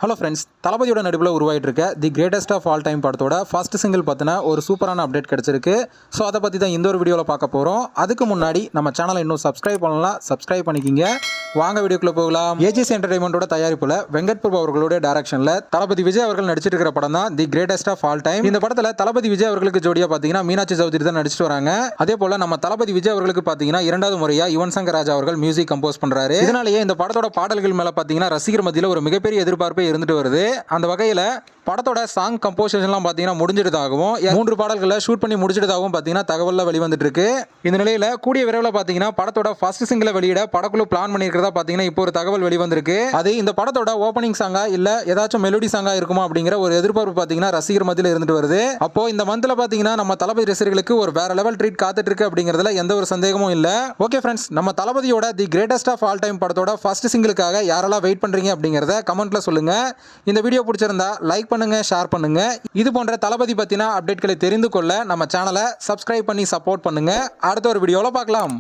Hello friends, தளபதியோட நடிப்பில் உருவாகிட்டு இருக்க the greatest of all time படத்தோட ஃபர்ஸ்ட் சிங்கிள் பார்த்தினா ஒரு சூப்பரான அப்டேட் கிடச்சிருக்கு. ஸோ அதை பற்றி தான் இந்த ஒரு வீடியோவில் பார்க்க போகிறோம். அதுக்கு முன்னாடி நம்ம சேனலை இன்னும் சப்ஸ்கிரைப் பண்ணலாம், சப்ஸ்கிரைப் பண்ணிக்கிங்க. வாங்க வீடியோக்குள்ளே போகலாம். ஏஜிஎஸ் என்டர்டைன்மெண்ட்டோட தயாரிப்பில் வெங்கட் பிரபு அவர்களுடைய டைரக்ஷனில் தளபதி விஜய் அவர்கள் நடிச்சிட்டு இருக்கிற படம் தான் the greatest of all time. இந்த படத்தில் தளபதி விஜய் அவர்களுக்கு ஜோடியாக பார்த்தீங்கன்னா மீனாட்சி சௌத்ரி தான் நடிச்சிட்டு வராங்க. அதே போல் நம்ம தளபதி விஜய் அவர்களுக்கு பார்த்தீங்கன்னா இரண்டாவது முறையாக யுவன் சங்கர் ராஜா அவர்கள் மியூசிக் கம்போஸ் பண்ணுறாரு. இதனாலேயே இந்த படத்தோட பாடல்கள் மேலே பார்த்தீங்கன்னா ரசிகர் மத்தியில் ஒரு மிகப்பெரிய எதிர்பார்ப்பே இருந்துட்டு வருது. அந்த வகையில் படத்தோட சாங் கம்போசிஷன்லாம் பார்த்தீங்கன்னா முடிஞ்சிட்டதாகவும் 3 பாடல்களை ஷூட் பண்ணி முடிச்சிட்டதாகவும் பார்த்தீங்கன்னா தகவலில் வெளிவந்துட்டு இருக்கு. இந்த நிலையில் கூடிய விரைவில் பார்த்தீங்கன்னா படத்தோட ஃபர்ஸ்ட் சிங்கிளை வெளியிட படக்குழு பிளான் பண்ணியிருக்கிறதா பார்த்தீங்கன்னா இப்போ ஒரு தகவல் வெளிவந்திருக்கு. அது இந்த படத்தோட ஓப்பனிங் சாங்கா இல்லை ஏதாச்சும் மெலோடி சாங்கா இருக்குமா அப்படிங்கிற ஒரு எதிர்பார்ப்பு பார்த்தீங்கன்னா ரசிகர் மத்தியில் இருந்துட்டு வருது. அப்போ இந்த மந்த்ல பார்த்தீங்கன்னா நம்ம தளபதி ரசிகர்களுக்கு ஒரு வேற லெவல் ட்ரீட் காத்துட்டு இருக்கு அப்படிங்கிறதுல எந்த ஒரு சந்தேகமும் இல்லை. ஓகே ஃப்ரெண்ட்ஸ், நம்ம தளபதியோட the greatest of all time படத்தோட ஃபர்ஸ்ட் சிங்கிளுக்காக யாரெல்லாம் வெயிட் பண்றீங்க அப்படிங்கிறத கமெண்ட்ல சொல்லுங்க. இந்த வீடியோ பிடிச்சிருந்தா லைக் பண்ணுங்க, ஷேர் பண்ணுங்க. இது போன்ற தளபதி பத்தின அப்டேட்களை தெரிந்து கொள்ள நம்ம சேனலை சப்ஸ்கிரைப் பண்ணி சப்போர்ட் பண்ணுங்க. அடுத்த ஒரு வீடியோல பார்க்கலாம்.